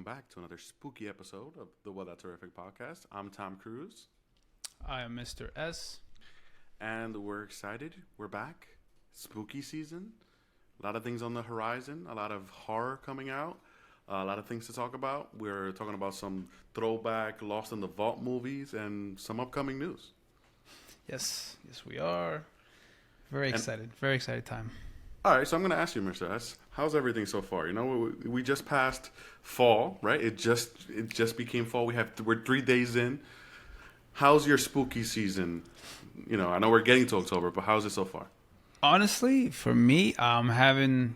welcome back to another spooky episode of the Well That Terrific podcast. I'm Tom Cruise, I am Mr. S. and we're excited. We're back. Spooky season. A lot of things on the horizon. A lot of horror coming out. A lot of things to talk about. We're talking about some throwback Lost in the Vault movies and some upcoming news. Yes, we are. Very excited. Very excited time. All right, so I'm going to ask you, Mr. S, how's everything so far? You know, we just passed fall, right? It just became fall. We're 3 days in. How's your spooky season? You know, I know we're getting to October, but how's it so far? Honestly, for me, I'm having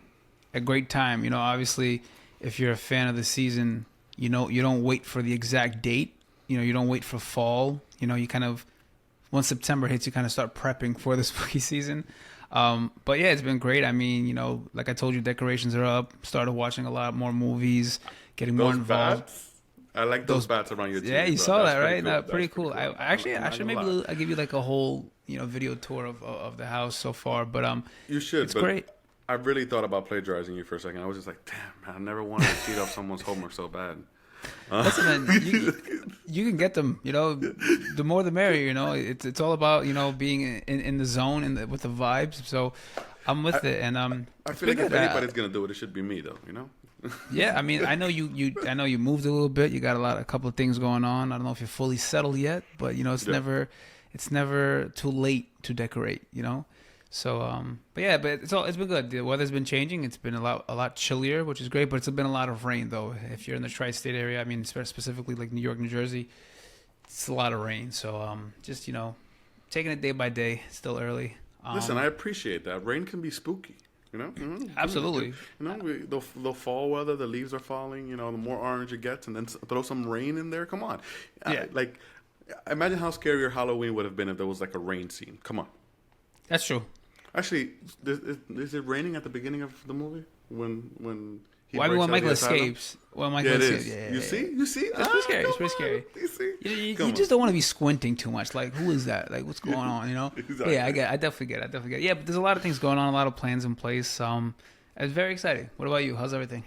a great time. You know, obviously, if you're a fan of the season, you know, you don't wait for the exact date. You know, you don't wait for fall. You know, you kind of, once September hits, you kind of start prepping for the spooky season. But yeah, it's been great. I mean, you know, like I told you, decorations are up. Started watching a lot more movies, getting more involved. Bats? I like those bats around your teeth. Yeah, you bro. saw That's that, right? cool. No, That's pretty cool. cool. I should I'm not maybe gonna lie. I'll give you like a whole, you know, video tour of the house so far. But You should. it's but great. I really thought about plagiarizing you for a second. I was just like, damn, man, I never wanted to cheat off someone's homework so bad. Listen, man, you can get them. You know, the more the merrier. You know, it's all about, you know, being in the zone and with the vibes. So I'm with it, and I it's feel like been if good. anybody's gonna do it, it should be me, though. You know. Yeah, I mean, I know I know you moved a little bit. You got a couple of things going on. I don't know if you're fully settled yet, but you know, it's never too late to decorate. You know, so but yeah, but it's been good. The weather's been changing. It's been a lot chillier, which is great. But it's been a lot of rain though. If you're in the tri-state area, I mean, specifically like New York, New Jersey, it's a lot of rain. So just, you know, taking it day by day. It's still early. Listen, I appreciate that. Rain can be spooky. You know, Absolutely. You know, the fall weather, the leaves are falling. You know, the more orange it gets, and then throw some rain in there. Come on, Yeah. like imagine how scary your Halloween would have been if there was like a rain scene. Come on. That's true. Actually, is it raining at the beginning of the movie when he Well, I mean, breaks when out Michael the asylum? escapes. When Michael Yeah, it escapes. is. Yeah, You see? You see? It's pretty scary. It's pretty come scary. on. You see? You Come just on. don't want to be squinting too much. Like, who is that? Like, what's going on? You know? Exactly. Yeah, I definitely get it. Yeah, but there's a lot of things going on, a lot of plans in place. It's very exciting. What about you? How's everything?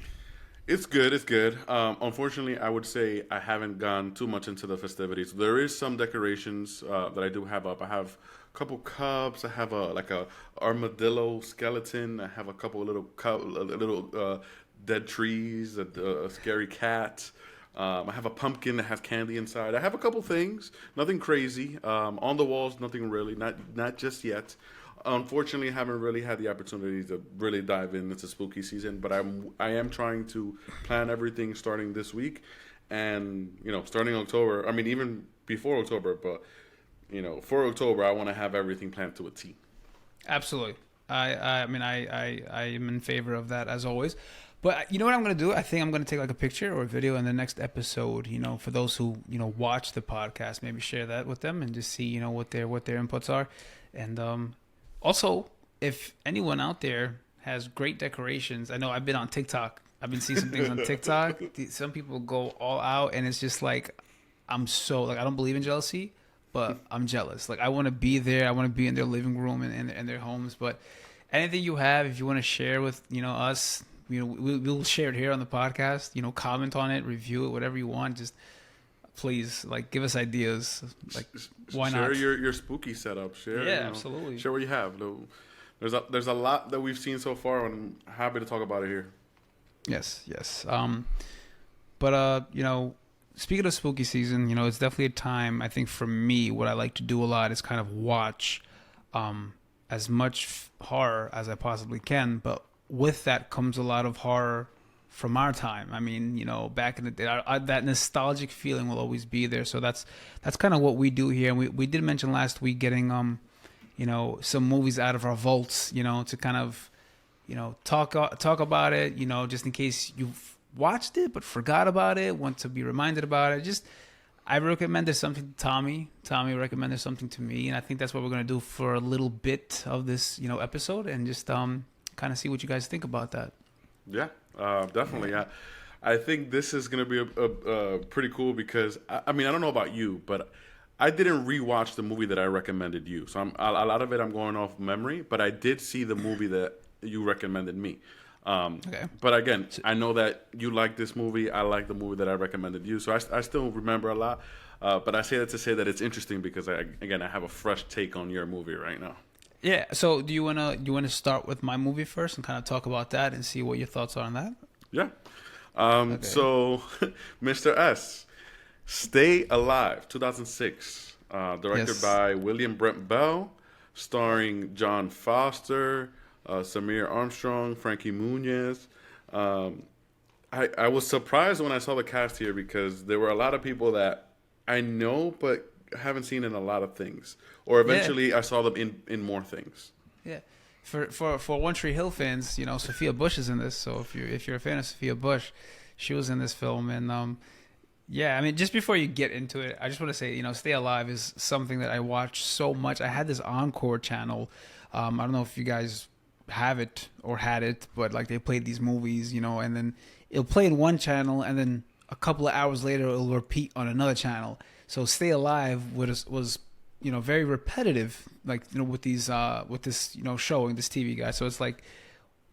It's good. It's good. Unfortunately, I would say I haven't gone too much into the festivities. There is some decorations that I do have up. I have a couple cups. I have a armadillo skeleton. I have a couple of little dead trees. A scary cat. I have a pumpkin that has candy inside. I have a couple things. Nothing crazy. On the walls, nothing really. Not just yet. Unfortunately, I haven't really had the opportunity to really dive into spooky season, but I am trying to plan everything starting this week, and you know, starting October. I mean, even before October, but you know, for October, I want to have everything planned to a T. Absolutely. I mean, I am in favor of that as always. But you know what I'm going to do? I think I'm going to take like a picture or a video in the next episode, you know, for those who, you know, watch the podcast, maybe share that with them and just see, you know, what their inputs are. And also, if anyone out there has great decorations, I know I've been on TikTok. I've been seeing some things on TikTok. Some people go all out, and it's just like, I don't believe in jealousy, but I'm jealous. Like, I want to be there. I want to be in their living room and their homes. But anything you have, if you want to share with, you know, us, you know, we'll share it here on the podcast. You know, comment on it, review it, whatever you want. Just please, like, give us ideas. Like, why not? Share your spooky setup. Share, Yeah, you know, absolutely. Share what you have. There's a lot that we've seen so far, and I'm happy to talk about it here. Yes. But you know, speaking of spooky season, you know, it's definitely a time. I think for me, what I like to do a lot is kind of watch as much horror as I possibly can. But with that comes a lot of horror from our time. I mean, you know, back in the day, that nostalgic feeling will always be there. So that's kind of what we do here. And we did mention last week getting you know, some movies out of our vaults, you know, to kind of, you know, talk about it, you know, just in case you've watched it but forgot about it, want to be reminded about it. Just, I recommended something to Tommy. Tommy recommended something to me, and I think that's what we're going to do for a little bit of this, you know, episode, and just kind of see what you guys think about that. Yeah, definitely. Yeah. I think this is going to be a pretty cool because, I mean, I don't know about you, but I didn't rewatch the movie that I recommended you. So a lot of it I'm going off memory, but I did see the movie that you recommended me. Okay. But again, I know that you like this movie. I like the movie that I recommended you, so I still remember a lot. But I say that to say that it's interesting because I have a fresh take on your movie right now. Yeah. So do you wanna start with my movie first and kind of talk about that and see what your thoughts are on that? Yeah. Okay. So, Mr. S, Stay Alive, 2006, directed Yes. by William Brent Bell, starring John Foster, Samir Armstrong, Frankie Muniz. Um, I was surprised when I saw the cast here because there were a lot of people that I know but haven't seen in a lot of things. Or Yeah. eventually I saw them in more things. Yeah. For One Tree Hill fans, Sophia Bush is in this. So if you're a fan of Sophia Bush, she was in this film, and yeah, I mean, just before you get into it, I just want to say, Stay Alive is something that I watch so much. I had this Encore channel. I don't know if you guys have it or had it, but like they played these movies, and then it'll play in one channel, and then a couple of hours later it'll repeat on another channel. So Stay Alive was very repetitive, like with these with this showing this TV guy. So it's like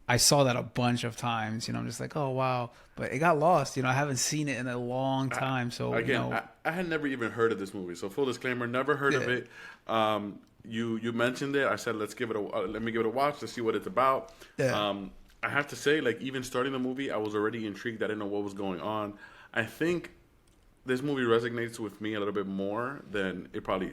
I saw that a bunch of times. I'm just like, oh wow, but it got lost. I haven't seen it in a long I, time. So again, I had never even heard of this movie. So full disclaimer, never heard of yeah, it. You mentioned it. I said let me give it a watch to see what it's about. yeah, I have to say, like even starting the movie, I was already intrigued. I didn't know what was going on. I think this movie resonates with me a little bit more than it probably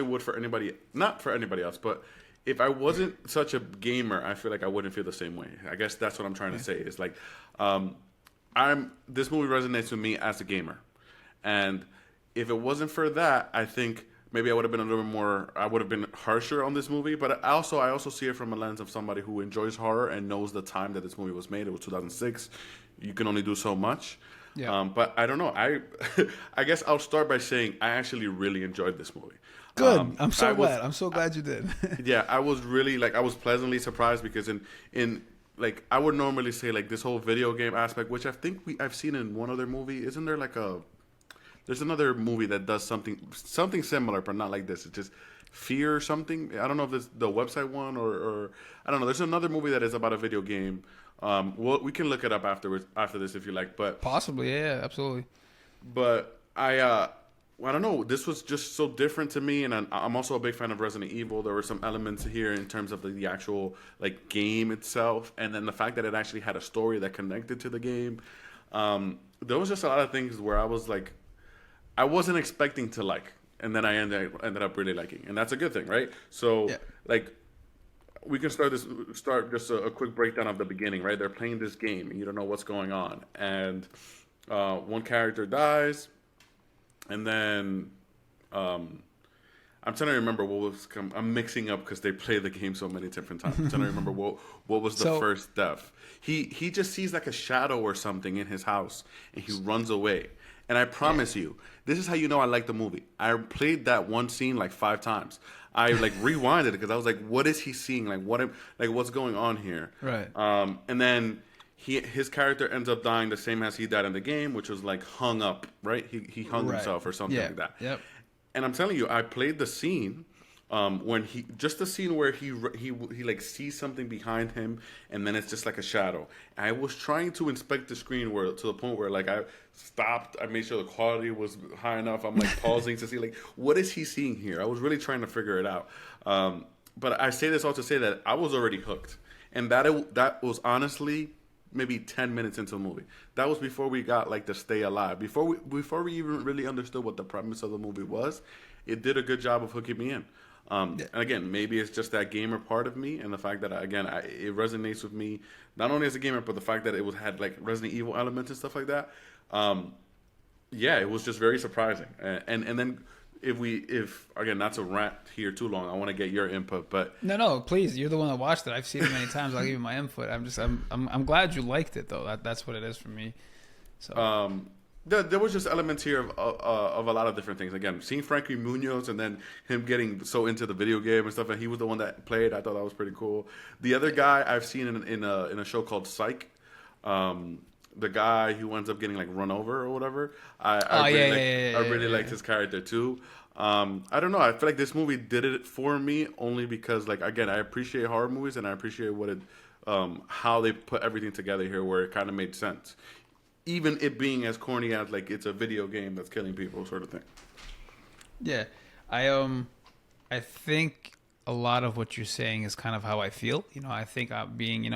would for anybody, not for anybody else, but if I wasn't such a gamer, I feel like I wouldn't feel the same way. I guess that's what I'm trying to say. It's like, um, this movie resonates with me as a gamer, and if it wasn't for that, I think maybe I would have been a little bit more. I would have been harsher on this movie. But I also see it from a lens of somebody who enjoys horror and knows the time that this movie was made. It was 2006. You can only do so much. yeah. But I don't know. I guess I'll start by saying I actually really enjoyed this movie. Good. I'm I so was glad. I'm so glad you did. yeah, I was really like I was pleasantly surprised because in like I would normally say like this whole video game aspect, which I think I've seen in one other movie. Isn't there like a there's another movie that does something similar, but not like this. It's just Fear or something. I don't know if it's the website one or I don't know. There's another movie that is about a video game. We can look it up afterwards after this if you like, Possibly, yeah, absolutely. but I don't know. This was just so different to me, and I'm also a big fan of Resident Evil. There were some elements here in terms of the actual like game itself, and then the fact that it actually had a story that connected to the game. There was just a lot of things where I was like, I wasn't expecting to like, and then I ended up really liking, and that's a good thing, right? So Yeah. like we can start just a quick breakdown of the beginning, right? They're playing this game, and you don't know what's going on, and one character dies, and then um, I'm trying to remember what was. I'm mixing up because they play the game so many different times. I'm trying to remember what was the So first death. He just sees like a shadow or something in his house, and he runs away. And I yeah, promise you, this is how you know I like the movie. I played that one scene like 5 times. I like rewinded it because I was like, "What is he seeing? What's going on here?" right, And then his character ends up dying the same as he died in the game, which was like hung up, right? He hung right, himself or something yeah, like that. yep, And I'm telling you, I played the scene when he just the scene where he like sees something behind him, and then it's just like a shadow. I was trying to inspect the screen where to the point where like I stopped. I made sure the quality was high enough. I'm like pausing to see like what is he seeing here. I was really trying to figure it out. But I say this all to say that I was already hooked, and that was honestly maybe 10 minutes into the movie. That was before we got like the stay alive. Before we even really understood what the premise of the movie was, it did a good job of hooking me in. yeah, And again, maybe it's just that gamer part of me, and the fact that it resonates with me not only as a gamer, but the fact that it had like Resident Evil elements and stuff like that. Um, yeah, it was just very surprising. And then if again, not to rant here too long, I want to get your input, but no, no, please, you're the one that watched it. I've seen it many times. I'll give you my input. I'm glad you liked it though. That's what it is for me. So there was just elements here of a lot of different things. Again, seeing Frankie Munoz and then him getting so into the video game and stuff, and he was the one that played. I thought that was pretty cool. The other guy I've seen in a show called Psych. The guy who ends up getting like run over or whatever. oh yeah, yeah, I yeah, really yeah, liked yeah. his character too. I don't know. I feel like this movie did it for me only because like again I appreciate horror movies and I appreciate how they put everything together here, where it kind of made sense, even it being as corny as like it's a video game that's killing people, sort of thing. Yeah, I think a lot of what you're saying is kind of how I feel. I think being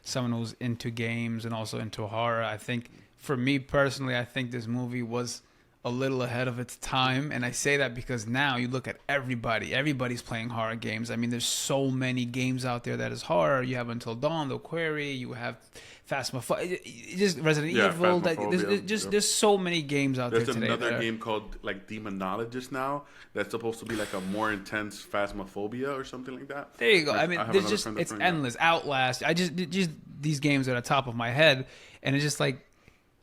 someone who's into games and also into horror. I think for me personally, I think this movie was a little ahead of its time, and I say that because now you look at everybody's playing horror games. I mean, there's so many games out there that is horror. You have Until Dawn, The Quarry, you have Phasmophobia, just Resident Evil. There's so many games out there today. There's another game called like Demonologist now that's supposed to be like a more intense Phasmophobia or something like that. There you go. I mean, it's endless. Outlast. Just these games are at the top of my head, and it's just like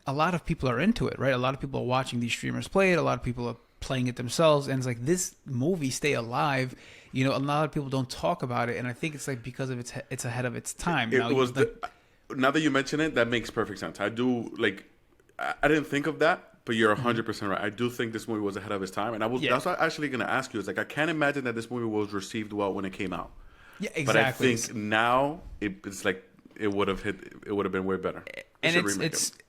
a lot of people are into it, right? A lot of people are watching these streamers play it. A lot of people are playing it themselves, and it's like this movie Stay Alive. A lot of people don't talk about it, and I think it's like because of it's ahead of its time. Now that you mention it, that makes perfect sense. I do like. I didn't think of that, but you're 100% right. I do think this movie was ahead of its time, and that's what I'm actually going to ask you. Is like I can't imagine that this movie was received well when it came out. Yeah, exactly. But I think now it's like it would have been way better. And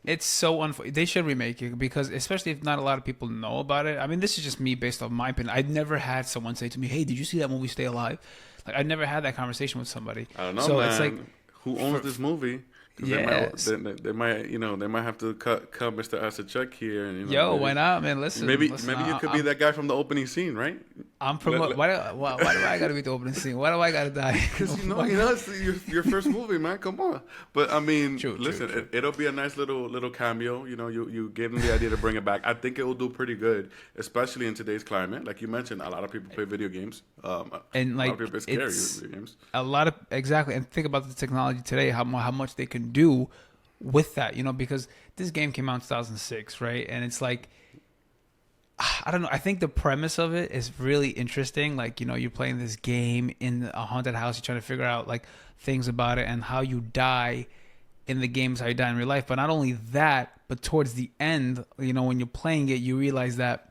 it's so unfortunate. They should remake it because, especially if not a lot of people know about it. I mean, this is just me based on my opinion. I've never had someone say to me, "Hey, did you see that movie Stay Alive?" Like I never had that conversation with somebody. I don't know, so man. It's like, who owns this movie? Yes. They might have to cut Mr. Acid Chuck here. And, why not, man? Listen, maybe you could be that guy from the opening scene, right? I'm promoting. Why do I got to be the opening scene? Why do I got to die? Because it's your first movie, man. Come on. But I mean, true. It'll be a nice little cameo. You gave them the idea to bring it back. I think it will do pretty good, especially in today's climate. Like you mentioned, a lot of people play video games. And like a lot of people scary video games. Exactly. And think about the technology today. How much they can do with that. Because this game came out in 2006, right? And it's like, I don't know. I think the premise of it is really interesting. Like, you're playing this game in a haunted house. You're trying to figure out like things about it and how you die in the game is how you die in real life. But not only that, but towards the end, when you're playing it, you realize that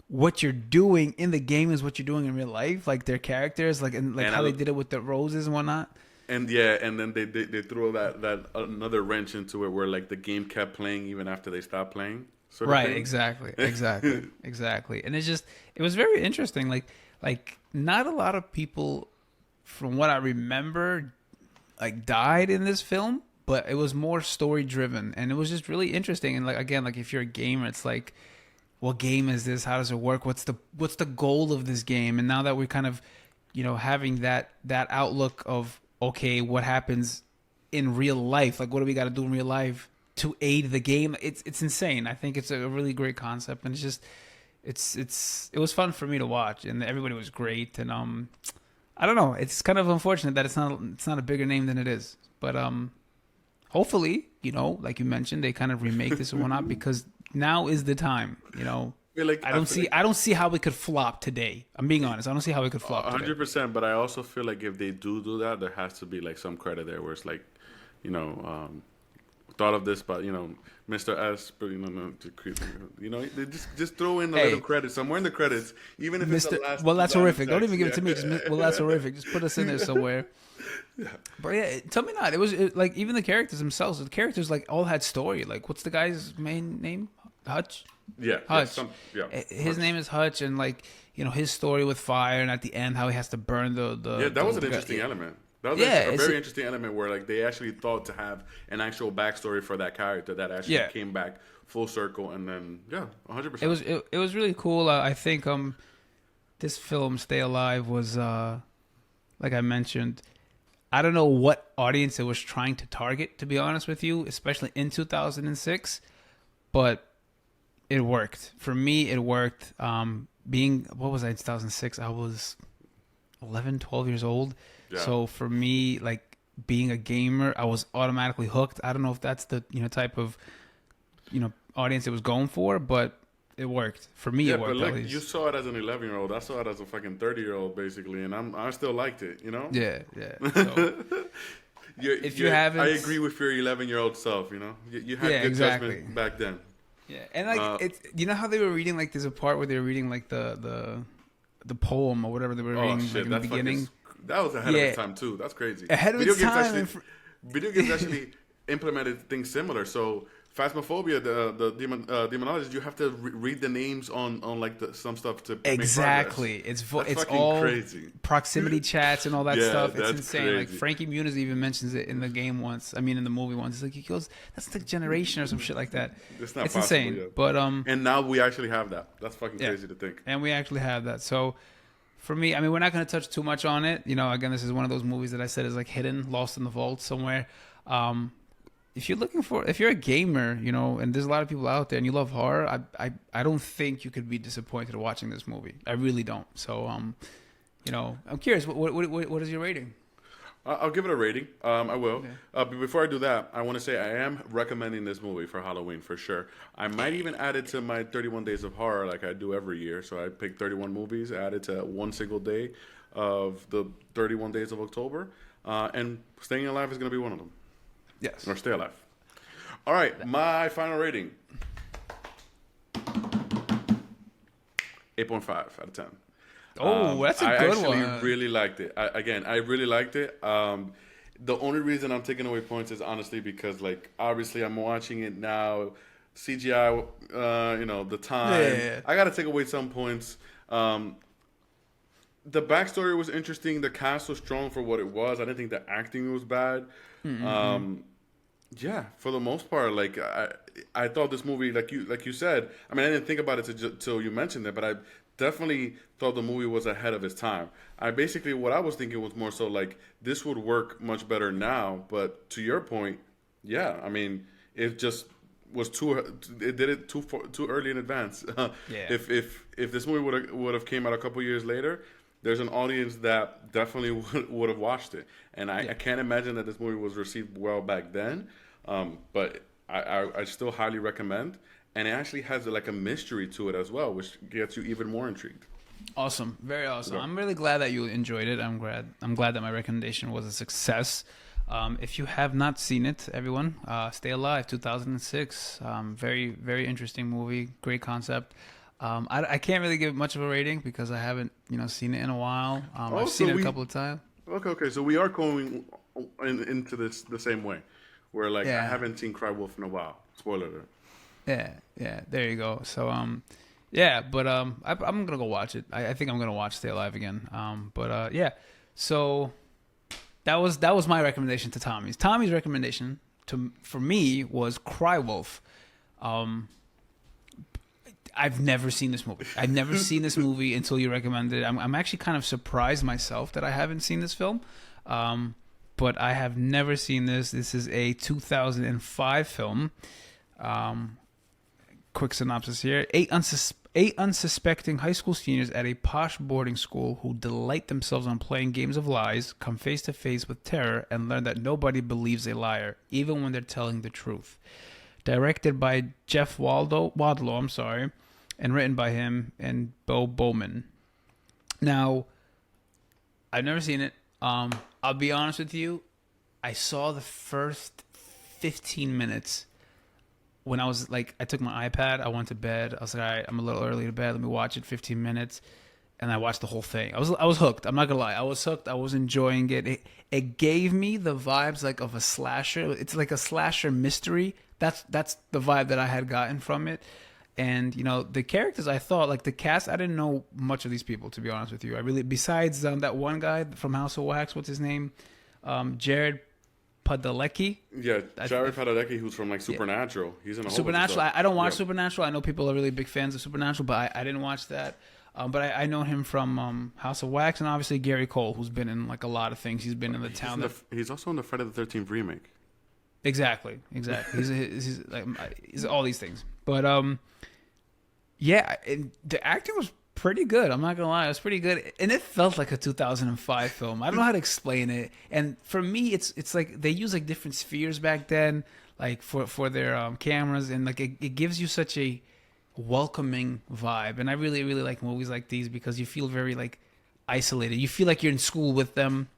what you're doing in the game is what you're doing in real life. Like their characters, and how they did it with the roses and whatnot. And and then they threw that another wrench into it where like the game kept playing even after they stopped playing. Right, exactly. And it was very interesting. Like not a lot of people, from what I remember, like died in this film, but it was more story driven, and it was just really interesting. And like again, like if you're a gamer, it's like, what game is this? How does it work? What's the goal of this game? And now that we're kind of, having that outlook of, okay, what happens in real life? Like, what do we got to do in real life to aid the game? It's insane. I think it's a really great concept, and it was fun for me to watch, and everybody was great. And I don't know. It's kind of unfortunate that it's not a bigger name than it is, but hopefully, like you mentioned, they kind of remake this and whatnot because now is the time. I don't see how it could flop today. I'm being honest. I don't see how it could flop. 100%. But I also feel like if they do that, there has to be like some credit there, where it's like, thought of this, but Mr. S, but they just throw in a little credit somewhere in the credits, even if it's the last. Well, that's horrific. Don't even give it to me. That's horrific. Just put us in there somewhere. Yeah. But yeah, tell me not. It was like even the characters themselves. The characters like all had story. Like, what's the guy's main name? Hutch. Yeah, Hutch. His name is Hutch, and like his story with fire, and at the end how he has to burn the. Yeah, that was an interesting element. That was a very interesting element where like they actually thought to have an actual backstory for that character that actually came back full circle, and then 100%. It was really cool. I think this film Stay Alive was like I mentioned. I don't know what audience it was trying to target, to be honest with you, especially in 2006, but it worked. For me, it worked. What was I in 2006? I was 11, 12 years old. Yeah. So for me, like being a gamer, I was automatically hooked. I don't know if that's the type of audience it was going for, but it worked. For me, it worked. But like, you saw it as an 11-year-old. I saw it as a fucking 30-year-old, basically, and I still liked it. Yeah. So, I agree with your 11-year-old self. You had good judgment back then. Yeah, and like it's how they were reading, like there's a part where they were reading like the poem or whatever they were reading like, in the beginning. ahead of its time too. That's crazy. Ahead of its time. Video games actually implemented things similar. So Phasmophobia, the demonologist, you have to read the names on like some stuff to exactly. Make progress. It's all crazy. Proximity chats and all that stuff. It's that's insane. Crazy. Like Frankie Muniz even mentions it in the game once. I mean, in the movie once. It's like he goes, "That's the generation" or some shit like that. It's possible, insane. Yeah. But and now we actually have that. That's fucking crazy to think. And we actually have that. So. For me, I mean, we're not going to touch too much on it. You know, again, this is one of those movies that I said is like hidden, lost in the vault somewhere. If you're a gamer, you know, and there's a lot of people out there and you love horror, I don't think you could be disappointed watching this movie. I really don't. So, you know, I'm curious, what is your rating? I'll give it a rating. I will. Okay. But before I do that, I want to say I am recommending this movie for Halloween for sure. I might even add it to my 31 Days of Horror like I do every year. So I pick 31 movies, add it to one single day of the 31 Days of October. And Staying Alive is going to be one of them. Yes. Or Stay Alive. All right. My final rating. 8.5 out of 10. Oh, that's a good one. I actually really liked it. I really liked it. The only reason I'm taking away points is honestly because, like, obviously I'm watching it now. CGI, you know, the time. Yeah. I got to take away some points. The backstory was interesting. The cast was strong for what it was. I didn't think the acting was bad. Mm-hmm. Yeah, for the most part, like I thought this movie, like you said. I mean, I didn't think about it till you mentioned it, but I definitely thought the movie was ahead of its time. What I was thinking was more so like this would work much better now. But to your point, yeah, I mean, it just was it did it too early in advance. Yeah. If this movie would have came out a couple years later, there's an audience that definitely would have watched it. And I can't imagine that this movie was received well back then. But I still highly recommend. And it actually has like a mystery to it as well, which gets you even more intrigued. Awesome. Very awesome. Yeah. I'm really glad that you enjoyed it. I'm glad that my recommendation was a success. If you have not seen it, everyone, Stay Alive, 2006. Very, very interesting movie. Great concept. I can't really give much of a rating because I haven't, seen it in a while. I've seen it a couple of times. Okay. So we are going into this the same way, where like I haven't seen Cry Wolf in a while. Spoiler alert. Yeah. There you go. So, but I'm gonna go watch it. I think I'm gonna watch Stay Alive again. So that was my recommendation to Tommy's. Tommy's recommendation for me was Cry Wolf. I've never seen this movie. I've never seen this movie until you recommended it. I'm actually kind of surprised myself that I haven't seen this film. But I have never seen this. This is a 2005 film. Quick synopsis here. Eight unsuspecting high school seniors at a posh boarding school who delight themselves on playing games of lies come face to face with terror and learn that nobody believes a liar, even when they're telling the truth. Directed by Jeff Wadlow, and written by him and Bo Bowman. Now, I've never seen it. I'll be honest with you. I saw the first 15 minutes when I took my iPad, I went to bed. I was like, all right, I'm a little early to bed. Let me watch it 15 minutes. And I watched the whole thing. I was hooked. I'm not going to lie. I was hooked. I was enjoying it. It gave me the vibes like of a slasher. It's like a slasher mystery. That's the vibe that I had gotten from it. And, the characters, I thought, like the cast, I didn't know much of these people, to be honest with you. Besides that one guy from House of Wax, what's his name? Jared Padalecki. Yeah, Jared Padalecki, who's from Supernatural. He's in a whole Supernatural. I don't watch Supernatural. I know people are really big fans of Supernatural, but I didn't watch that. But I know him from House of Wax, and obviously Gary Cole, who's been in a lot of things. He's been in the town. He's also in the Friday the 13th remake. Exactly. He's all these things. But the acting was pretty good. I'm not gonna lie, it was pretty good, and it felt like a 2005 film. I don't know how to explain it. And for me, it's like they use like different spheres back then, like for their cameras, and like it gives you such a welcoming vibe. And I really, really like movies like these because you feel very like isolated. You feel like you're in school with them.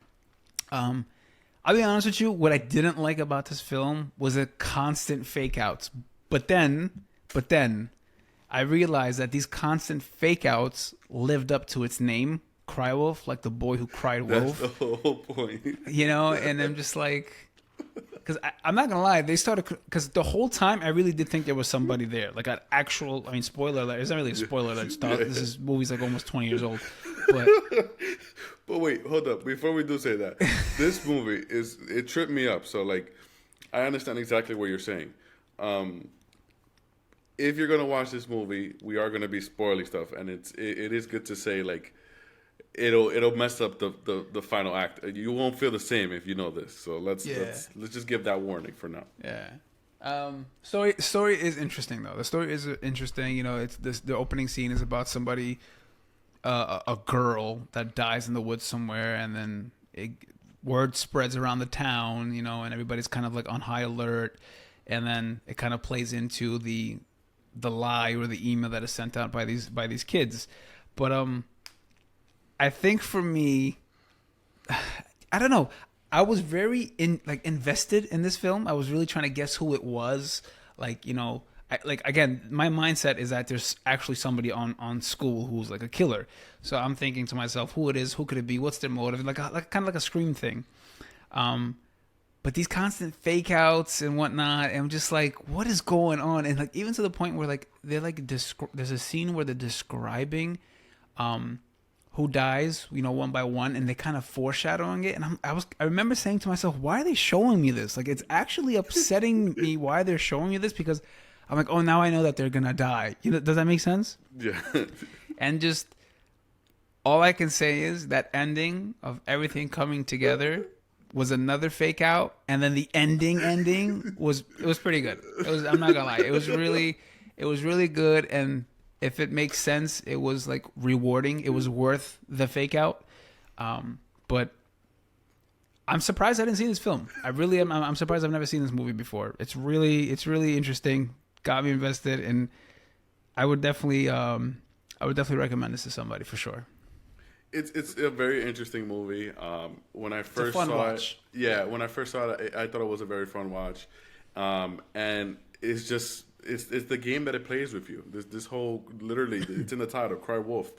I'll be honest with you, what I didn't like about this film was the constant fake outs. But then I realized that these constant fake outs lived up to its name, cry wolf, like the boy who cried That's wolf. the whole point. You know, and I'm just like, because I'm not gonna lie, they started because the whole time I really did think there was somebody there, like an actual. I mean, spoiler alert. It's not really a spoiler alert. This is movie's like almost 20 years old, but But wait, hold up. Before we do say that, this movie it tripped me up. So like, I understand exactly what you're saying. If you're gonna watch this movie, we are gonna be spoiling stuff, and it is good to say like it'll mess up the final act. You won't feel the same if you know this. So let's just give that warning for now. yeah. Story is interesting though. The story is interesting. You know, it's the opening scene is about somebody, a girl that dies in the woods somewhere, and then word spreads around the town. You know, and everybody's kind of like on high alert, and then it kind of plays into the lie or the email that is sent out by these kids. But I think for me, I don't know. I was very invested in this film. I was really trying to guess who it was. Like, you know, again, my mindset is that there's actually somebody on school who's like a killer. So I'm thinking to myself, who it is, who could it be, what's their motive, like kind of like a Scream thing. But these constant fake outs and whatnot, and I'm just like, what is going on? And like even to the point where like they're like there's a scene where they're describing who dies, you know, one by one, and they kind of foreshadowing it. And I remember saying to myself, why are they showing me this? Like, it's actually upsetting me why they're showing me this, because I'm like, oh, now I know that they're gonna die. You know, does that make sense? Yeah. And just all I can say is that ending of everything coming together was another fake out, and then the ending was pretty good. I'm not gonna lie, it was really good, and if it makes sense, it was like rewarding. It was worth the fake out. But I'm surprised I didn't see this film. I really am. I'm surprised I've never seen this movie before. It's really interesting. Got me invested, and I would definitely recommend this to somebody for sure. It's a very interesting movie. When I first saw it, when I first saw it, I thought it was a very fun watch. And it's just it's the game that it plays with you. This whole literally it's in the title, Cry Wolf.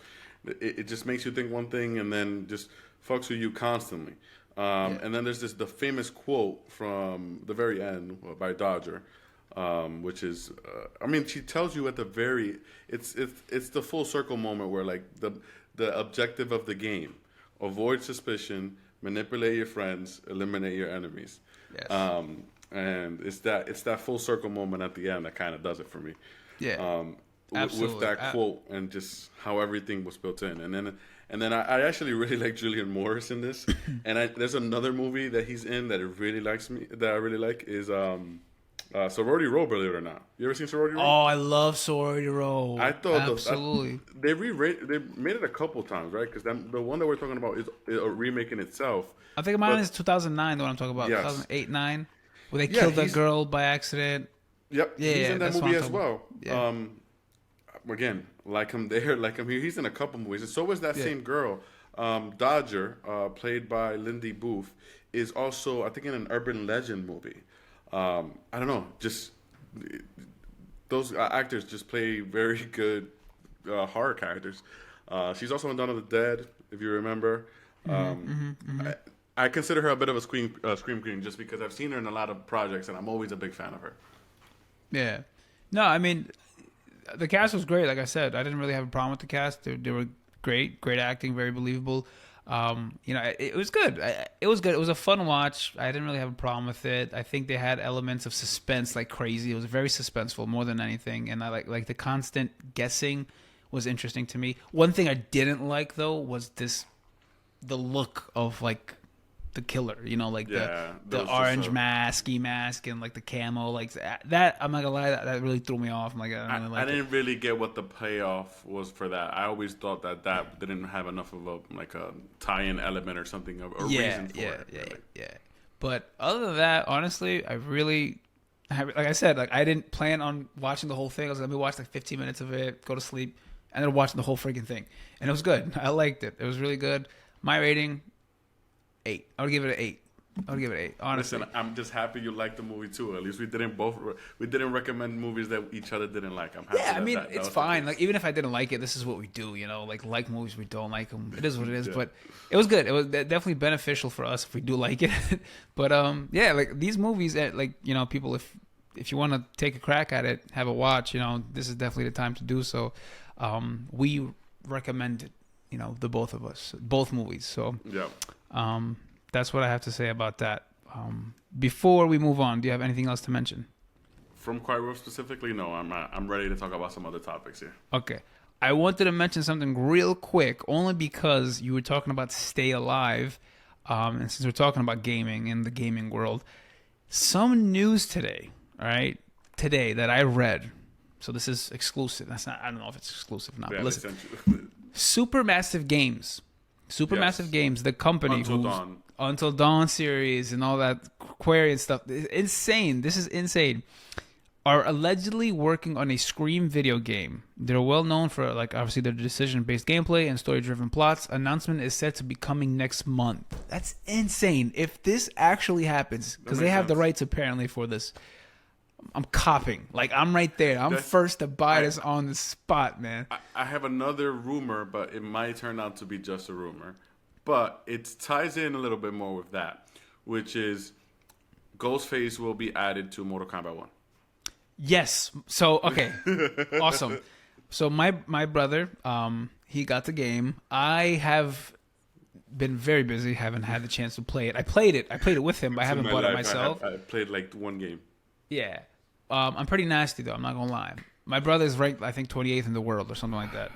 It just makes you think one thing and then just fucks with you constantly. And then there's the famous quote from the very end by Dodger, which is, I mean, she tells you at the very, it's the full circle moment where like the objective of the game: avoid suspicion, manipulate your friends, eliminate your enemies. Yes. And it's that full circle moment at the end that kind of does it for me. Yeah. Absolutely. With that quote and just how everything was built in, and then I actually really like Julian Morris in this, and there's another movie that he's in that I really like is Sorority Row. Believe it or not, you ever seen Sorority Row? Oh, I love Sorority Row. I thought absolutely. They made it a couple times, right? Because the one that we're talking about is a remake in itself. I think mine is 2009. The one I'm talking about, yes. 2008, 9, where they killed that girl by accident. Yep, he's in that movie as well. Yeah. Again, like him there, like him here. He's in a couple movies. And so was that same girl. Dodger, played by Lindy Booth, is also, I think, in an Urban Legend movie. I don't know. Just those actors just play very good horror characters. She's also in Dawn of the Dead, if you remember. I consider her a bit of a scream queen just because I've seen her in a lot of projects, and I'm always a big fan of her. Yeah. No, I mean, the cast was great. Like I said, I didn't really have a problem with the cast. They were great acting, very believable. You know, it was good. It was good. It was a fun watch. I didn't really have a problem with it. I think they had elements of suspense like crazy. It was very suspenseful more than anything, and I like the constant guessing was interesting to me. One thing I didn't like though was the look of like the killer, you know, like the orange ski mask and like the camo, like that. I'm not gonna lie, that really threw me off. I'm like, I didn't really get what the payoff was for that. I always thought that didn't have enough of a tie-in element or something, a reason for it. Yeah. But other than that, honestly, like I said, like I didn't plan on watching the whole thing. I was gonna watch like 15 minutes of it, go to sleep, and then watching the whole freaking thing, and it was good. I liked it. It was really good. My rating, 8. I would give it an 8. I would give it 8. Honestly, Listen, I'm just happy you liked the movie too. At least we didn't recommend movies that each other didn't like. I'm happy. yeah. I mean, that it's was the fine. case. Like even if I didn't like it, this is what we do. You know, like movies we don't like them. It is what it is. Yeah. But it was good. It was definitely beneficial for us if we do like it. But yeah, like these movies that like people if you want to take a crack at it, have a watch. This is definitely the time to do so. We recommend it. The both of us, both movies. So Yeah. that's what I have to say about that. Before we move on, do you have anything else to mention? From Quiet Room specifically, no. I'm ready to talk about some other topics here. Okay. I wanted to mention something real quick, only because you were talking about Stay Alive, and since we're talking about gaming in the gaming world, some news today, all right, that I read. So this is exclusive. I don't know if it's exclusive or not. Yeah, but they listen, sent you. Supermassive Games, the company Until Dawn series and all that query and stuff. It's insane. This is insane. Are allegedly working on a Scream video game. They're well known for obviously their decision-based gameplay and story-driven plots. Announcement is set to be coming next month. That's insane. If this actually happens, because they have the rights apparently for this, I'm copping. I'm right there. I'm first to buy this on the spot, man. I have another rumor, but it might turn out to be just a rumor. But it ties in a little bit more with that, which is Ghostface will be added to Mortal Kombat 1. Yes. So, okay. Awesome. So my brother, he got the game. I have been very busy, haven't had the chance to play it. I played it with him, but I haven't bought it myself. I played one game. Yeah. I'm pretty nasty though, I'm not gonna lie. My brother's ranked, I think, 28th in the world or something like that.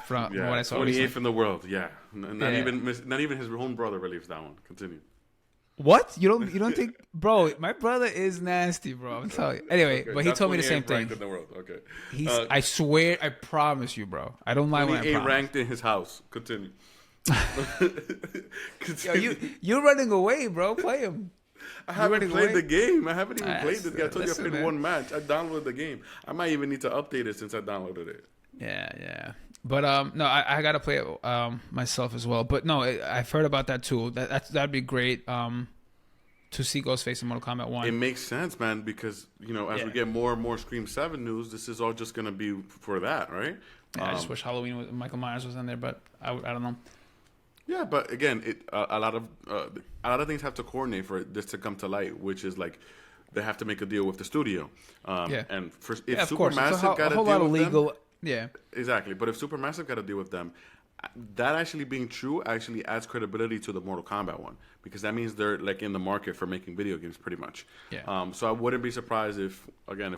From what I saw. 28th in the world, yeah. Not even his own brother believes that one. Continue. What? You don't think, bro? My brother is nasty, bro. I'm telling you. Anyway, okay, but he told me the same thing. In the world. Okay. I swear, I promise you, bro. I don't lie when I promise. Ranked in his house. Continue. Yo, you're running away, bro. Play him. I haven't played the game. I haven't even played this game. I told you I played one match. I downloaded the game. I might even need to update it since I downloaded it. Yeah. But no, I gotta play it myself as well. But no, I've heard about that too. That'd be great. To see Ghostface in Mortal Kombat 1. It makes sense, man, because as we get more and more Scream 7 news, this is all just gonna be for that, right? Yeah, I just wish Michael Myers was in there, but I don't know. Yeah, but again, a lot of things have to coordinate for this to come to light, which is they have to make a deal with the studio. And if Supermassive got a deal with them, yeah, exactly. But if Supermassive got to deal with them, that actually being true actually adds credibility to the Mortal Kombat one, because that means they're in the market for making video games pretty much. Yeah. So I wouldn't be surprised if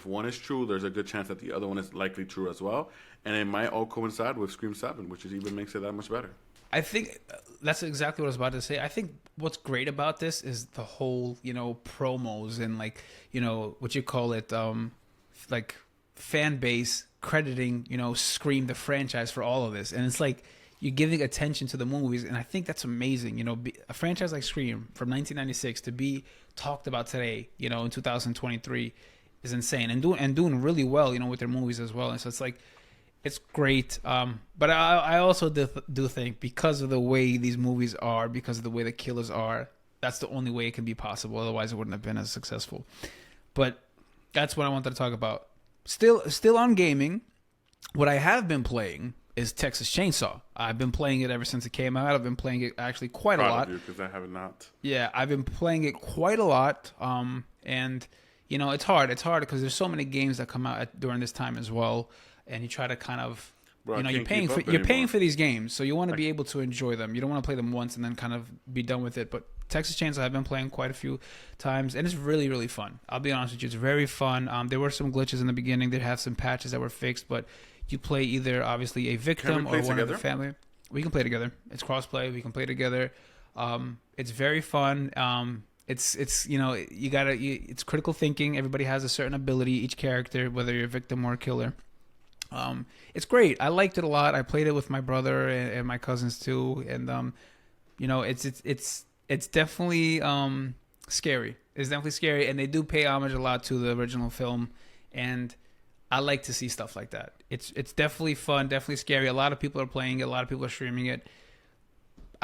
one is true, there's a good chance that the other one is likely true as well, and it might all coincide with Scream 7, which even makes it that much better. I think that's exactly what I was about to say. I think what's great about this is the whole, promos and what you call it, fan base crediting, Scream the franchise for all of this. And it's you're giving attention to the movies, and I think that's amazing. A franchise like Scream from 1996 to be talked about today, in 2023 is insane, and doing really well, with their movies as well. And so it's great. But I also do think, because of the way these movies are, because of the way the killers are, that's the only way it can be possible. Otherwise, it wouldn't have been as successful. But that's what I wanted to talk about. Still on gaming, what I have been playing is Texas Chainsaw. I've been playing it ever since it came out. I've been playing it actually quite a lot. Because I have not. Yeah, I've been playing it quite a lot. And it's hard. It's hard because there's so many games that come out during this time as well, and you try to kind of, you're paying for these games, so you want to be able to enjoy them. You don't want to play them once and then kind of be done with it. But Texas Chainsaw I've been playing quite a few times, and it's really, really fun. I'll be honest with you, it's very fun. There were some glitches in the beginning. They have some patches that were fixed, but you play either obviously a victim or one of the family. We can play together. It's cross-play. We can play together. It's very fun. It's it's critical thinking. Everybody has a certain ability, each character, whether you're a victim or a killer. It's great. I liked it a lot. I played it with my brother and my cousins too, and it's definitely scary. It's definitely scary, and they do pay homage a lot to the original film, and I like to see stuff like that. It's definitely fun, definitely scary. A lot of people are playing it. A lot of people are streaming it.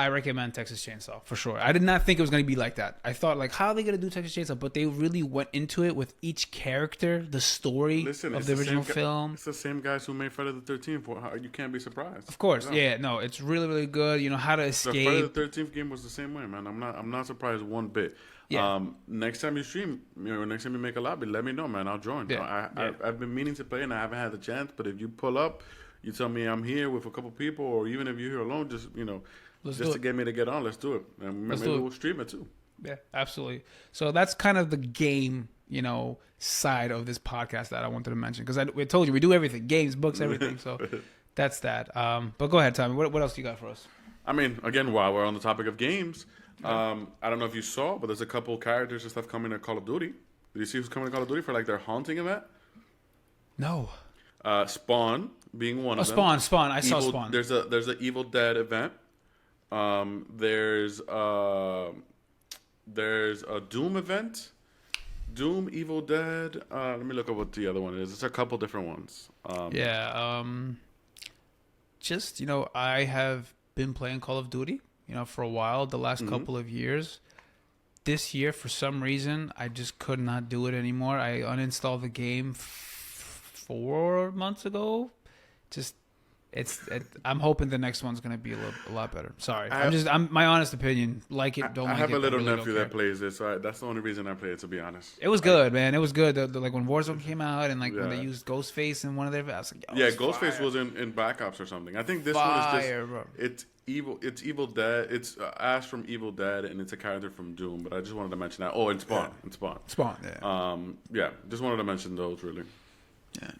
I recommend Texas Chainsaw for sure. I did not think it was going to be like that. I thought like, how are they going to do Texas Chainsaw? But they really went into it with each character, the story of the original film. It's the same guys who made Friday the 13th. You can't be surprised. Of course, yeah. No, it's really, really good. You know how to escape. The Friday the 13th game was the same way, man. I'm not surprised one bit. Yeah. Next time you stream, next time you make a lobby, let me know, man. I'll join. Yeah. I've been meaning to play and I haven't had the chance. But if you pull up, you tell me I'm here with a couple people, or even if you're here alone, just just to get me to get on, let's do it. And maybe we'll stream it too. Yeah, absolutely. So that's kind of the game, side of this podcast that I wanted to mention. Because I told you, we do everything. Games, books, everything. So that's that. But go ahead, Tommy. What else do you got for us? I mean, again, while we're on the topic of games, I don't know if you saw, but there's a couple characters and stuff coming to Call of Duty. Did you see who's coming to Call of Duty for like their haunting event? No. Spawn being one of them. Spawn. I saw Spawn. There's a Evil Dead event. There's a Doom event. Doom, Evil Dead. Let me look up what the other one is. It's a couple different ones. Just I have been playing Call of Duty, for a while. The last couple of years. This year, for some reason, I just could not do it anymore. I uninstalled the game 4 months ago. I'm hoping the next one's gonna be a lot better. Sorry, I'm my honest opinion. Like it, don't. I have a little nephew that plays it, so that's the only reason I play it. To be honest, it was good, man. It was good. Like when Warzone came out, and like when they used Ghostface in one of their, I was like, Ghostface was in Black Ops or something. I think this one is just it's evil. It's Evil Dead. It's Ash from Evil Dead, and it's a character from Doom. But I just wanted to mention that. Oh, and Spawn. And Spawn. Spawn. Yeah. Just wanted to mention those really. Yeah.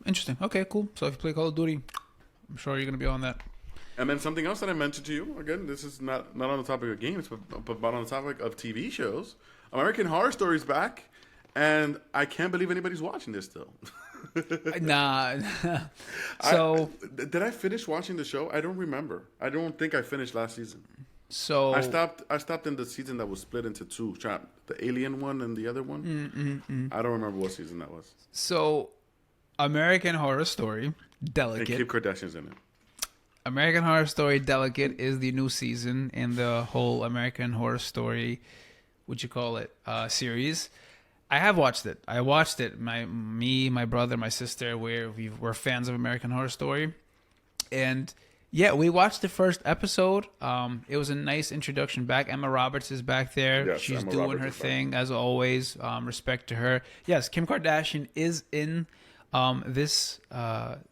Interesting. Okay, cool. So if you play Call of Duty, I'm sure you're going to be on that. And then something else that I mentioned to you, again, this is not on the topic of games, but on the topic of TV shows. American Horror Story's back, and I can't believe anybody's watching this still. Nah. So did I finish watching the show? I don't remember. I don't think I finished last season. So I stopped in the season that was split into two. The alien one and the other one. I don't remember what season that was. So American Horror Story Delicate. And Kim Kardashian's in it. American Horror Story Delicate is the new season in the whole American Horror Story, series. I have watched it. I watched it. My brother, my sister, we're fans of American Horror Story. And yeah, we watched the first episode. It was a nice introduction back. Emma Roberts is back there. Yes, she's Emma doing Roberts her is thing as always. Respect to her. Yes, Kim Kardashian is in this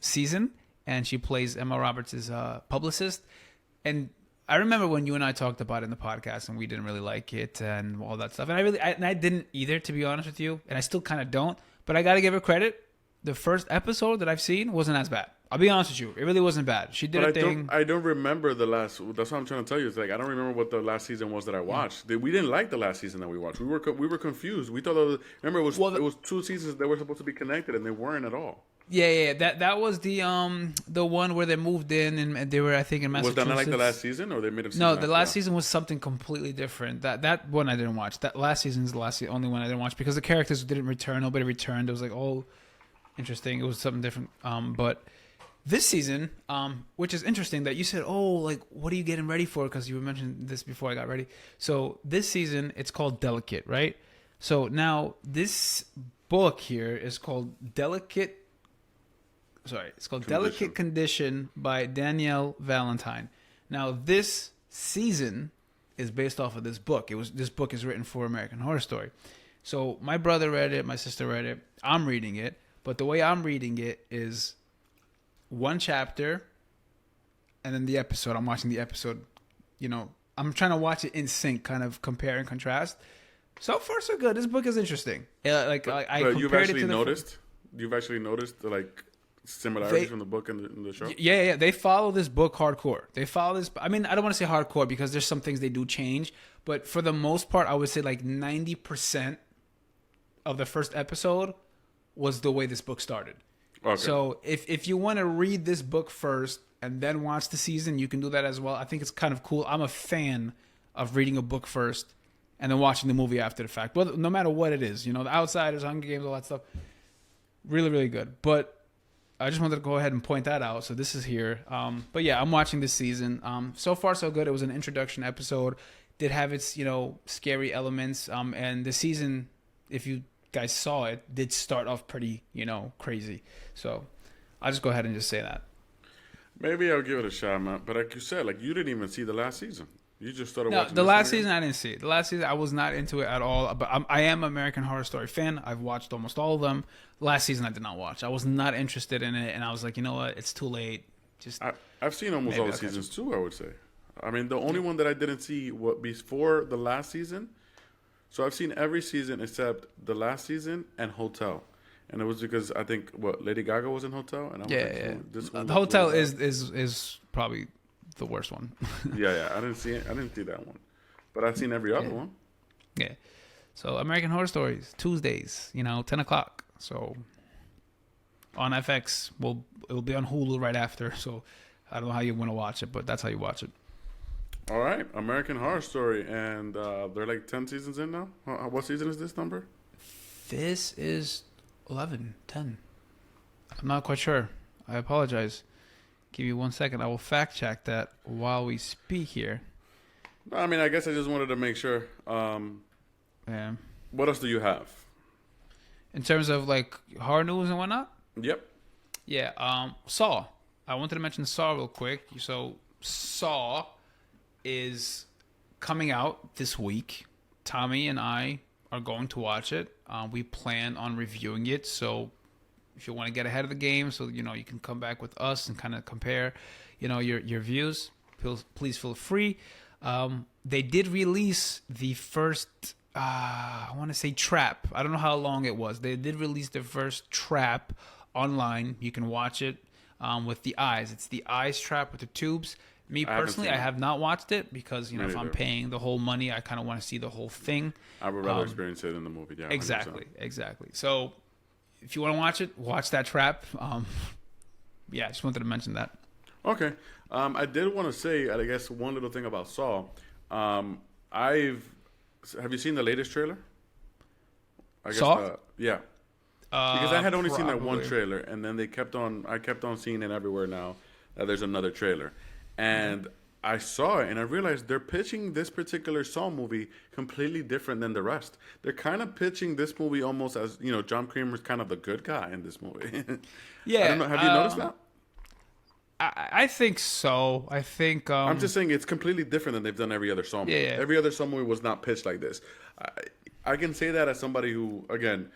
season, and she plays Emma Roberts' publicist. And I remember when you and I talked about it in the podcast, and we didn't really like it and all that stuff. And I didn't either, to be honest with you. And I still kind of don't. But I got to give her credit. The first episode that I've seen wasn't as bad. I'll be honest with you. It really wasn't bad. She did her thing. I don't remember the last. That's what I'm trying to tell you. It's like I don't remember what the last season was that I watched. Yeah. We didn't like the last season that we watched. We were confused. We thought it was two seasons that were supposed to be connected, and they weren't at all. Yeah. That was the one where they moved in and they were, I think, in Massachusetts. Was that not like the last season, or they made it? No, the last season was something completely different. That one I didn't watch. That last season is the only one I didn't watch because the characters didn't return. Nobody returned. It was like, oh, interesting. It was something different. But this season, which is interesting that you said, oh, like, what are you getting ready for? Because you mentioned this before I got ready. So this season, it's called Delicate, right? So now this book here is called Delicate Condition by Danielle Valentine. Now this season is based off of this book. This book is written for American Horror Story. So my brother read it, my sister read it, I'm reading it, but the way I'm reading it is one chapter and then the episode. I'm watching the episode, I'm trying to watch it in sync, kind of compare and contrast. So far so good. This book is interesting. I compared you've actually it to noticed. You've actually noticed similarities from the book and the show. Yeah. They follow this book hardcore. They follow this. I mean, I don't want to say hardcore because there's some things they do change, but for the most part, I would say like 90% of the first episode was the way this book started. Okay. So if you want to read this book first and then watch the season, you can do that as well. I think it's kind of cool. I'm a fan of reading a book first and then watching the movie after the fact. But no matter what it is, The Outsiders, Hunger Games, all that stuff, really, really good. But I just wanted to go ahead and point that out. So this is here. But yeah, I'm watching this season. So far so good. It was an introduction episode. Did have its, scary elements. And the season, if you guys saw it, did start off pretty, crazy. So I'll just go ahead and just say that. Maybe I'll give it a shot, man. But like you said, like you didn't even see the last season. You just started No, watching the this last one again? season I didn't see it. The last season I was not into it at all. But I am an American Horror Story fan. I've watched almost all of them. Last season I did not watch. I was not interested in it, and I was like, you know what? It's too late. Just I've seen almost maybe all the I'll catch seasons too, I would say. I mean, the only one that I didn't see before the last season. So I've seen every season except the last season and Hotel. And it was because I think Lady Gaga was in Hotel, and I was like, yeah. this one The looks Hotel really bad. is probably the worst one. Yeah. I didn't see it. I didn't see that one, but I've seen every other one. Yeah. So American Horror Stories Tuesdays, 10 o'clock. So on FX, it will be on Hulu right after. So I don't know how you want to watch it, but that's how you watch it. All right, American Horror Story, and they're like 10 seasons in now. What season is this number? This is 11, 10. I'm not quite sure. I apologize. Give me 1 second. I will fact check that while we speak here. I mean, I guess I just wanted to make sure. Yeah. What else do you have? In terms of like horror news and whatnot. Yep. Yeah. Saw. I wanted to mention Saw real quick. So Saw is coming out this week. Tommy and I are going to watch it. We plan on reviewing it. So if you want to get ahead of the game, so you can come back with us and kind of compare, your views. Please feel free. They did release the first. I want to say trap. I don't know how long it was. They did release the first trap online. You can watch it with the eyes. It's the eyes trap with the tubes. Me personally, I have not watched it because if I'm paying the whole money, I kind of want to see the whole thing. I would rather experience it in the movie. Yeah, 100%. Exactly. So if you want to watch it, watch that trap. Yeah, I just wanted to mention that. Okay. I did want to say, I guess, one little thing about Saw. Have you seen the latest trailer? I guess, Saw? Yeah. Because I had only seen that one Probably. trailer, and then I kept on seeing it everywhere now that there's another trailer. And I saw it, and I realized they're pitching this particular Saw movie completely different than the rest. They're kind of pitching this movie almost as, John Kramer's kind of the good guy in this movie. Yeah. I don't know. Have you noticed that? I think so. I think I'm just saying it's completely different than they've done every other Saw movie. Yeah. Every other Saw movie was not pitched like this. I can say that as somebody who, again,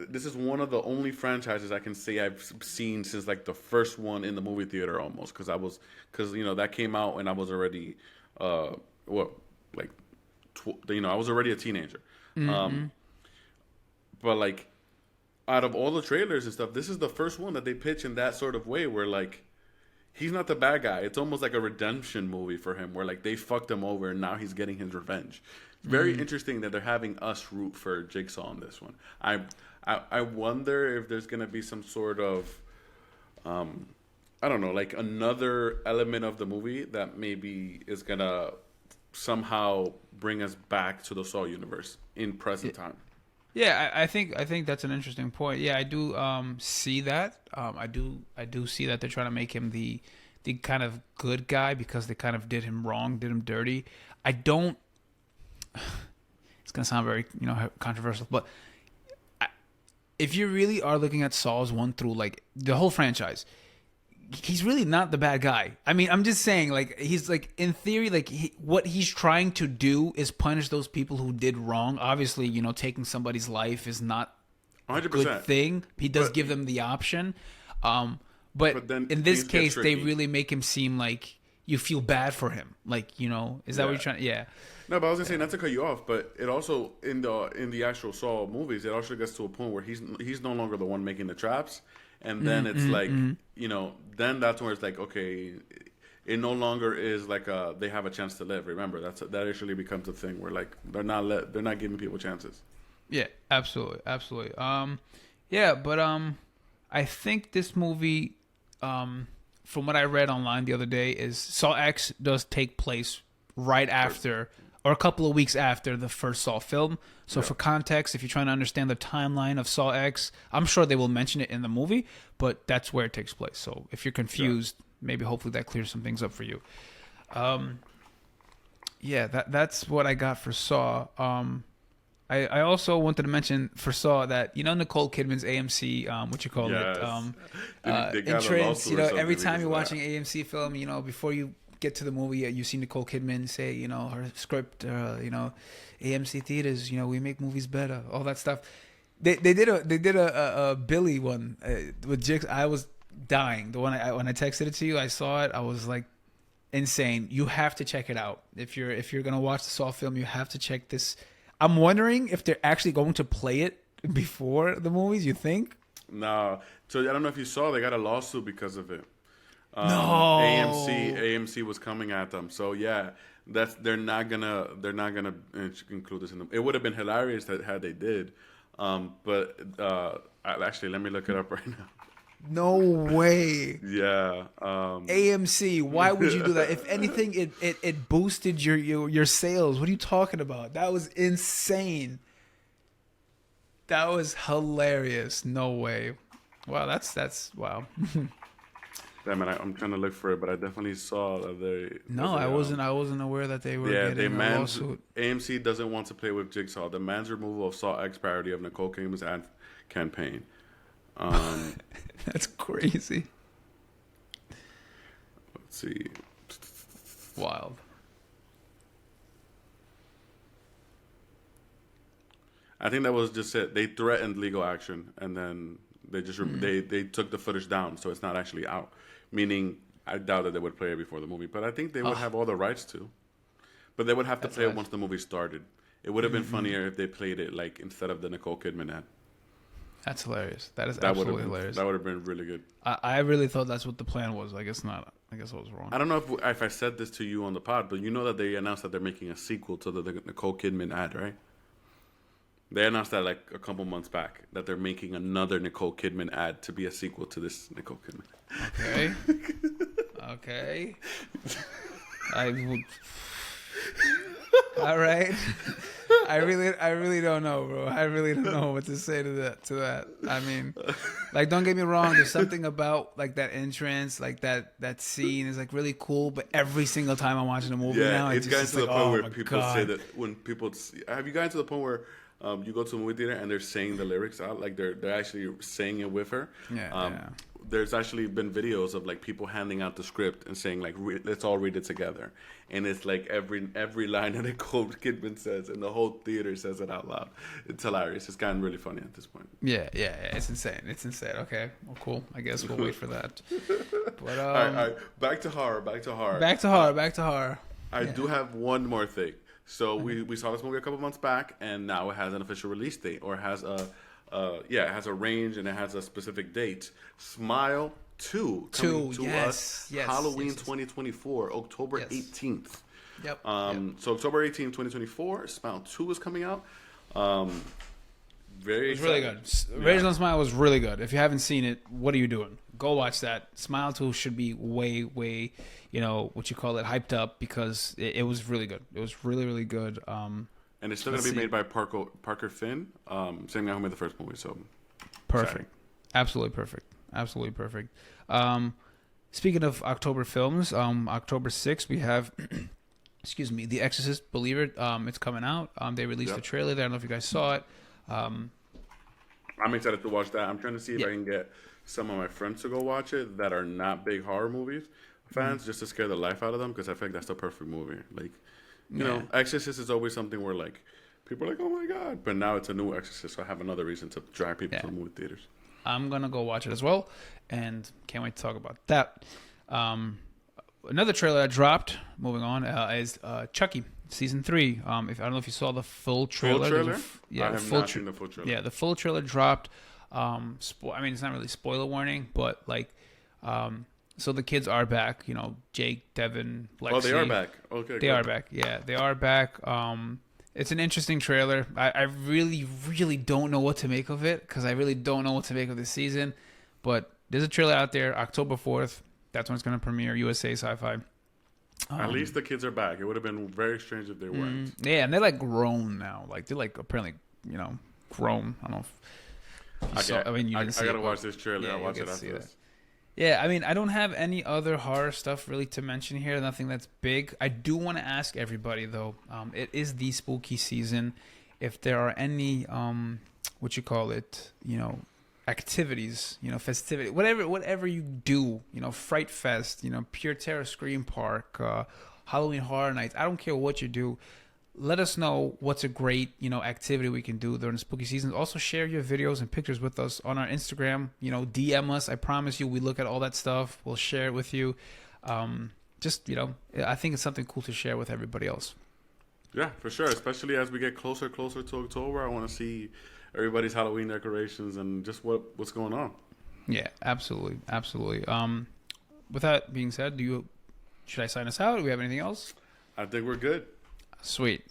this is one of the only franchises I can say I've seen since like the first one in the movie theater almost, because that came out and I was already I was already a teenager. But like out of all the trailers and stuff, this is the first one that they pitch in that sort of way where like he's not the bad guy. It's almost like a redemption movie for him where like they fucked him over and now he's getting his revenge. Very interesting that they're having us root for Jigsaw on this one. I wonder if there's gonna be some sort of I don't know, like another element of the movie that maybe is gonna somehow bring us back to the Saw universe in present time. Yeah, I think that's an interesting point. Yeah, I do see that. I do see that they're trying to make him the kind of good guy because they kind of did him wrong, did him dirty. I don't. It's gonna sound very controversial, but if you really are looking at Saws 1 through like the whole franchise, he's really not the bad guy. I mean, I'm just saying, like, he's like in theory, like what he's trying to do is punish those people who did wrong. Obviously, taking somebody's life is not a 100%. good thing. He does give them the option, but then in this things get case, they tricky. really make him seem like you feel bad for him. Like, is that what you're trying? Yeah. No, but I was gonna say not to cut you off, but it also in the actual Saw movies, it also gets to a point where he's no longer the one making the traps, and then it's like then that's where it's like okay, it no longer is like they have a chance to live. Remember that actually becomes a thing where like they're not giving people chances. Yeah, absolutely. Yeah, but I think this movie, from what I read online the other day, is Saw X does take place right after or a couple of weeks after the first Saw film. So for context, if you're trying to understand the timeline of Saw X, I'm sure they will mention it in the movie, but that's where it takes place. So if you're confused, maybe hopefully that clears some things up for you. That's what I got for Saw. I also wanted to mention for Saw that, Nicole Kidman's AMC, They got a entrance, lawsuit or something every time because you're of watching an AMC film, before you get to the movie, you see Nicole Kidman say, her script, AMC theaters, we make movies better, all that stuff. They did a Billy one with Jigs. I was dying. The one when I texted it to you, I saw it. I was like, insane. You have to check it out. If you're gonna watch the Saw film, you have to check this. I'm wondering if they're actually going to play it before the movies. You think? No. So I don't know if you saw, they got a lawsuit because of it. No. AMC was coming at them. So yeah, they're not gonna include this in them. It would have been hilarious had they did. But actually, let me look it up right now. No way. Yeah. AMC, why would you do that? If anything, it boosted your sales. What are you talking about? That was insane. That was hilarious. No way. Wow, that's wow. Damn it, I'm trying to look for it, but I definitely saw that they. No, I wasn't aware that they were getting a lawsuit. AMC doesn't want to play with Jigsaw. Demands removal of Saw X parody of Nicole Kidman's ad campaign. That's crazy. Let's see. Wild. I think that was just it. They threatened legal action, and then they just they took the footage down, so it's not actually out. Meaning, I doubt that they would play it before the movie, but I think they would have all the rights to. But they would have to play it once the movie started. It would have been funnier if they played it like instead of the Nicole Kidman ad. That's hilarious. That is absolutely hilarious. That would have been really good. I really thought that's what the plan was. I guess not. I guess I was wrong. I don't know if I said this to you on the pod, but you know that they announced that they're making a sequel to the Nicole Kidman ad, right? They announced that like a couple months back that they're making another Nicole Kidman ad to be a sequel to this Nicole Kidman. Okay. Okay. I would. All right. I really don't know, bro. I really don't know what to say to that. I mean, like, don't get me wrong. There's something about like that entrance, like that scene is like really cool. But every single time I'm watching a movie now, it's gotten to the point where people God. say that when people have you gotten to the point where you go to a movie theater and they're saying the lyrics out, like they're actually saying it with her. Yeah. There's actually been videos of like people handing out the script and saying like let's all read it together, and it's like every line that Nicole Kidman says and the whole theater says it out loud. It's hilarious. It's gotten really funny at this point. Yeah. It's insane. Okay, well, cool. I guess we'll wait for that. But all right. Back to horror. I do have one more thing. So we saw this movie a couple months back, and now it has an official release date, or it has it has a range and it has a specific date. Smile 2 coming to us Halloween 2024, October 18th. Yep. So October 18th, 2024, Smile 2 is coming out. Very It was really good. Original Smile was really good. If you haven't seen it, what are you doing? Go watch that. Smile 2 should be way, hyped up, because it was really good. It was really, really good. And it's still going to be made by Parker Finn, same guy who made the first movie. So perfect. Absolutely perfect. Speaking of October films, October 6th, we have, The Exorcist, Believer. It's coming out. They released the trailer there. I don't know if you guys saw it. I'm excited to watch that. I'm trying to see if I can get some of my friends to go watch it that are not big horror movies fans, just to scare the life out of them, because I feel like that's the perfect movie. Like, you know, Exorcist is always something where like people are like, oh my god, but now it's a new Exorcist, so I have another reason to drag people to the movie theaters. I'm gonna go watch it as well, and can't wait to talk about that. Another trailer that dropped, moving on, is Chucky season 3. I don't know if you saw the full trailer. I have not seen the full trailer. Yeah, the full trailer dropped. I mean, it's not really spoiler warning, but like, so the kids are back. You know, Jake, Devin, Lexi. Oh, they are back. Okay, they are back. Yeah, they are back. It's an interesting trailer. I really, really don't know what to make of it, because I really don't know what to make of this season. But there's a trailer out there, October 4th. That's when it's going to premiere, USA Sci-Fi. At least the kids are back. It would have been very strange if they weren't. Yeah, and they're like grown now. Like they're like apparently, grown. I don't know. I mean, you didn't see I gotta it, watch this trailer. yeah, I'll you'll watch get it to after see that. this. Yeah, I mean, I don't have any other horror stuff really to mention here. Nothing that's big. I do want to ask everybody though. It is the spooky season. If there are any, what you call it, activities, festivity, whatever you do, Fright Fest, Pure Terror Scream Park, Halloween Horror Nights. I don't care what you do. Let us know what's a great, activity we can do during the spooky season. Also share your videos and pictures with us on our Instagram. DM us. I promise you, we look at all that stuff. We'll share it with you. I think it's something cool to share with everybody else. Yeah, for sure. Especially as we get closer to October, I want to see everybody's Halloween decorations and just what's going on. Yeah, absolutely. With that being said, should I sign us out? Do we have anything else? I think we're good. Sweet.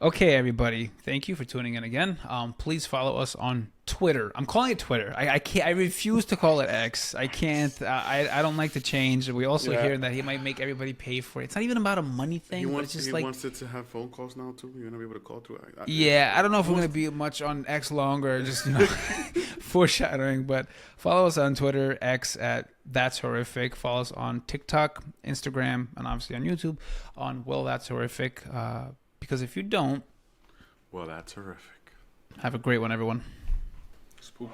Okay, everybody. Thank you for tuning in again. Please follow us on Twitter. I'm calling it Twitter. I can't. I refuse to call it X. I can't. I don't like to change. We also hear that he might make everybody pay for it. It's not even about a money thing. But it's just he wants it to have phone calls now too. You're gonna be able to call through. I don't know if we're gonna be much on X longer. Just foreshadowing. But follow us on Twitter, X at That's Horrific. Follow us on TikTok, Instagram, and obviously on YouTube on Well That's Horrific. Because if you don't, well, that's horrific. Have a great one, everyone. Spooky.